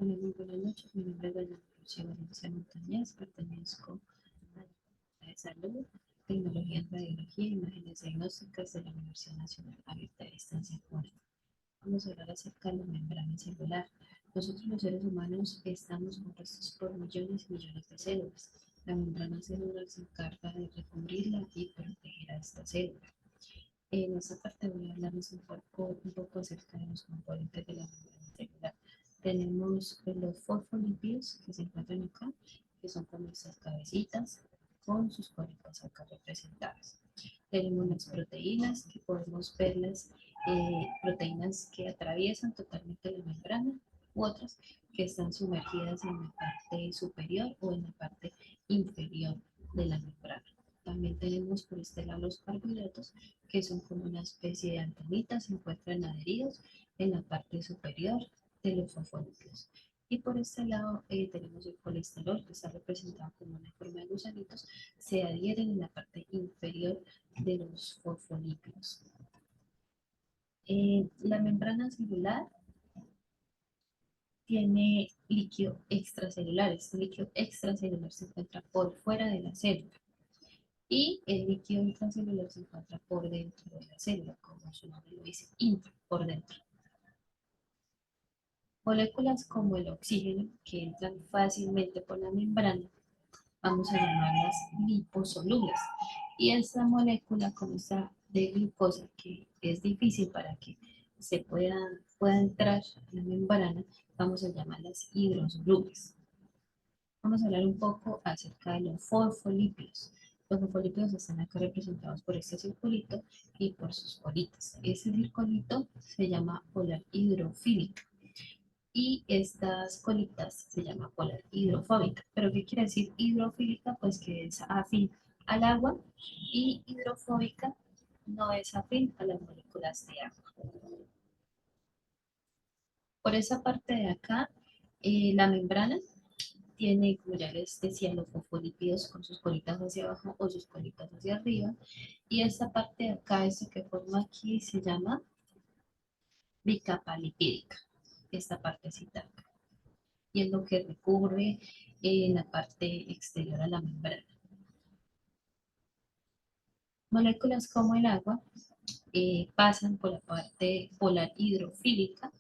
Hola, muy buenas noches. Mi nombre es Doña Lucía Valencia Montañez. Pertenezco a la Facultad de Salud, Tecnología en Radiología e Imágenes Diagnósticas de la Universidad Nacional Abierta de Distancia Cuna. Vamos a hablar acerca de la membrana celular. Nosotros los seres humanos estamos compuestos por millones y millones de células. La membrana celular se encarga de recubrirla y proteger a esta célula. En esta parte voy a hablarles un poco acerca de los componentes de la membrana celular. Tenemos los fosfolípidos que se encuentran acá, que son como estas cabecitas con sus coritas acá representadas. Tenemos las proteínas, que podemos verlas, proteínas que atraviesan totalmente la membrana, u otras que están sumergidas en la parte superior o en la parte inferior de la membrana. También tenemos por este lado los carbohidratos, que son como una especie de antenitas, se encuentran adheridos en la parte superior de los fosfolípidos. Y por este lado tenemos el colesterol, que está representado como una forma de gusanitos, se adhieren en la parte inferior de los fosfolípidos. La membrana celular tiene líquido extracelular. Este líquido extracelular se encuentra por fuera de la célula. Y el líquido intracelular se encuentra por dentro de la célula, como su nombre lo dice, intra, por dentro. Moléculas como el oxígeno, que entran fácilmente por la membrana, vamos a llamarlas liposolubles. Y esta molécula, como está de glucosa, que es difícil para que se pueda entrar a la membrana, vamos a llamarlas hidrosolubles. Vamos a hablar un poco acerca de los fosfolípidos. Los fosfolípidos están acá representados por este circulito y por sus bolitas. Ese circulito se llama polar hidrofílica y estas colitas se llaman polar hidrofóbica. ¿Pero qué quiere decir hidrofílica? Pues que es afín al agua, y hidrofóbica no es afín a las moléculas de agua. Por esa parte de acá, la membrana tiene, como ya les decía, los fosfolípidos con sus colitas hacia abajo o sus colitas hacia arriba. Y esta parte de acá, esta que forma aquí, se llama bicapa lipídica. Esta partecita acá. Y es lo que recubre la parte exterior a la membrana. Moléculas como el agua pasan por la parte polar hidrofílica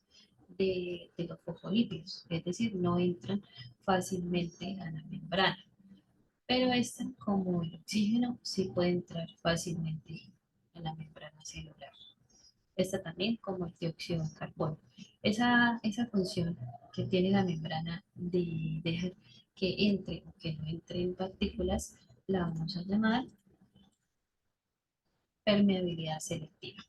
de los fosfolípidos, es decir, no entran fácilmente a la membrana. Pero esta, como el oxígeno, sí puede entrar fácilmente a la membrana celular. Esta también, como el dióxido de carbono. Esa función que tiene la membrana de dejar que entre o que no entre en partículas, la vamos a llamar permeabilidad selectiva.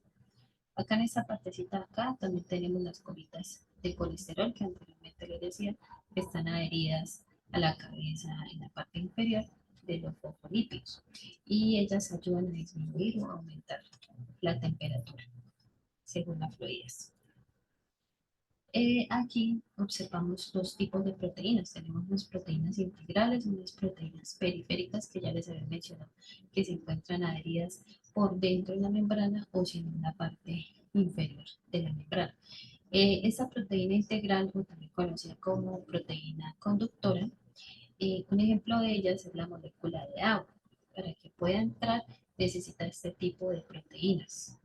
Acá en esta partecita de acá también tenemos las colitas de colesterol que anteriormente les decía, que están adheridas a la cabeza en la parte inferior de los fosfolípidos, y ellas ayudan a disminuir o aumentar la temperatura según la fluidez. Aquí observamos dos tipos de proteínas. Tenemos unas proteínas integrales y unas proteínas periféricas, que ya les había mencionado, que se encuentran adheridas por dentro de la membrana o si no en la parte inferior de la membrana. Esta proteína integral, o también conocida como proteína conductora, un ejemplo de ellas es la molécula de agua. Para que pueda entrar necesita este tipo de proteínas.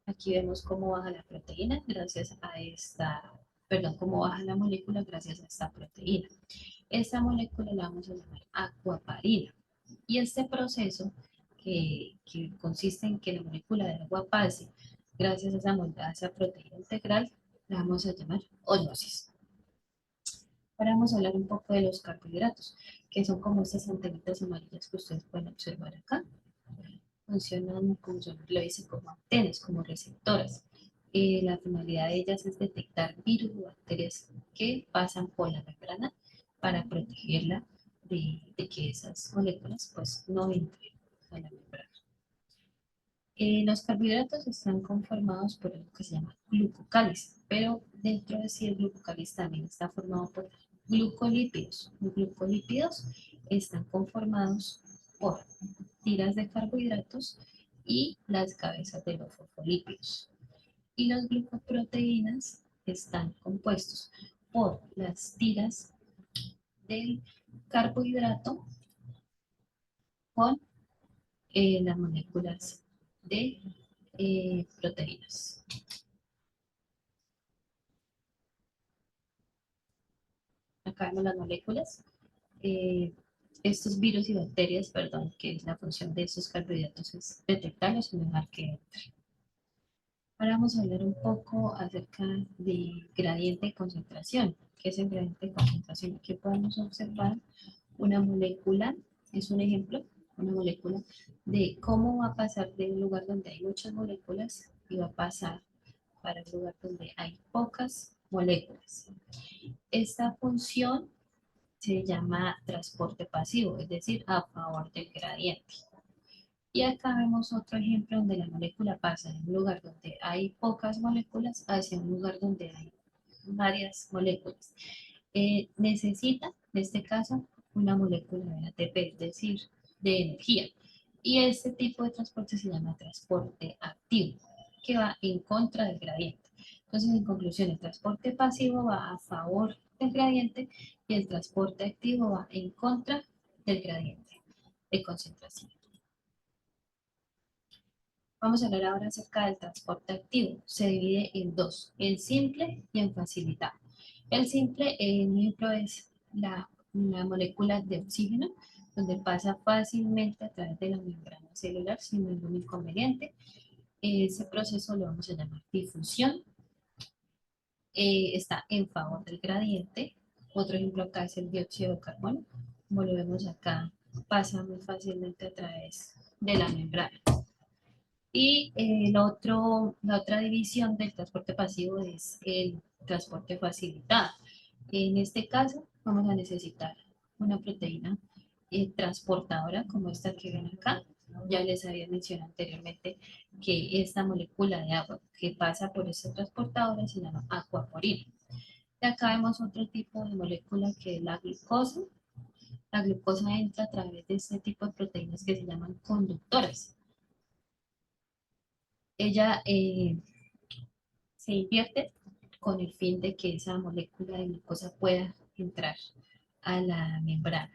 Aquí vemos cómo baja la proteína gracias a esta, perdón, cómo baja la molécula gracias a esta proteína. Esta molécula la vamos a llamar aquaparina. Y este proceso que consiste en que la molécula de agua pase gracias a esa proteína integral, la vamos a llamar osmosis. Ahora vamos a hablar un poco de los carbohidratos, que son como estas antenitas amarillas que ustedes pueden observar acá. Funcionan, como su nombre lo dice, como antenas, como receptoras. La finalidad de ellas es detectar virus o bacterias que pasan por la membrana para protegerla de que esas moléculas pues no entren a la membrana. Los carbohidratos están conformados por algo que se llama glucocálice, pero dentro de sí el glucocálice también está formado por glucolípidos. Los glucolípidos están conformados por tiras de carbohidratos y las cabezas de los fosfolípidos. Y las glucoproteínas están compuestos por las tiras del carbohidrato con las moléculas de proteínas. Acá vemos las moléculas. Eh, estos virus y bacterias, perdón, que es la función de estos carbohidratos es detectarlos y dejar que entre. Ahora vamos a hablar un poco acerca de gradiente de concentración. ¿Qué es el gradiente de concentración? Aquí podemos observar una molécula, es un ejemplo, una molécula de cómo va a pasar de un lugar donde hay muchas moléculas y va a pasar para un lugar donde hay pocas moléculas. Esta función se llama transporte pasivo, es decir, a favor del gradiente. Y acá vemos otro ejemplo donde la molécula pasa de un lugar donde hay pocas moléculas hacia un lugar donde hay varias moléculas. Necesita, en este caso, una molécula de ATP, es decir, de energía. Y este tipo de transporte se llama transporte activo, que va en contra del gradiente. Entonces, en conclusión, el transporte pasivo va a favor del gradiente y el transporte activo va en contra del gradiente de concentración. Vamos a hablar ahora acerca del transporte activo. Se divide en dos, en simple y en facilitado. El simple, el ejemplo, es la molécula de oxígeno, donde pasa fácilmente a través de la membrana celular sin ningún inconveniente. Ese proceso lo vamos a llamar difusión. Está en favor del gradiente. Otro ejemplo acá es el dióxido de carbono. Como lo vemos acá, pasa muy fácilmente a través de la membrana. Y la otra división del transporte pasivo es el transporte facilitado. En este caso vamos a necesitar una proteína transportadora como esta que ven acá. Ya les había mencionado anteriormente que esta molécula de agua que pasa por esta transportadora se llama aquaporina. Y acá vemos otro tipo de molécula que es la glucosa. La glucosa entra a través de este tipo de proteínas que se llaman conductoras. Ella se invierte con el fin de que esa molécula de glucosa pueda entrar a la membrana.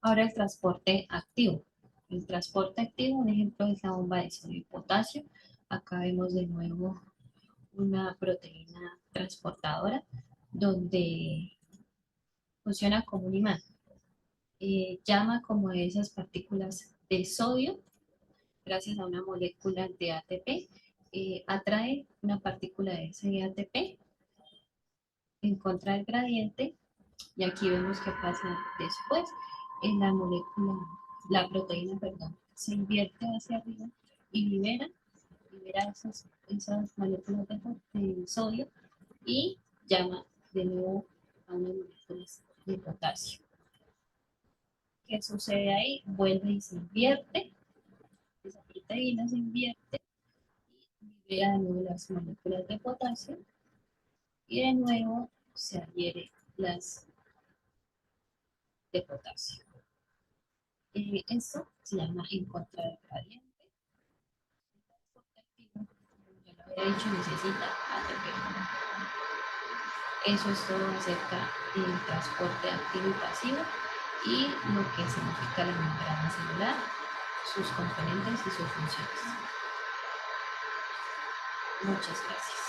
Ahora el transporte activo. El transporte activo, un ejemplo es la bomba de sodio y potasio. Acá vemos de nuevo una proteína transportadora donde funciona como un imán. Llama como esas partículas de sodio gracias a una molécula de ATP. Atrae una partícula de ese ATP en contra del gradiente y aquí vemos que pasa después en la molécula, la proteína, perdón, se invierte hacia arriba y libera esas moléculas de sodio y llama de nuevo a unas moléculas de potasio. ¿Qué sucede ahí? Vuelve y se invierte, esa proteína se invierte y libera de nuevo las moléculas de potasio y de nuevo se adhiere las de potasio. Esto se llama en contra del gradiente. El transporte activo, como ya lo había dicho, necesita ATP. Eso es todo acerca del transporte activo y pasivo y lo que significa la membrana celular, sus componentes y sus funciones. Muchas gracias.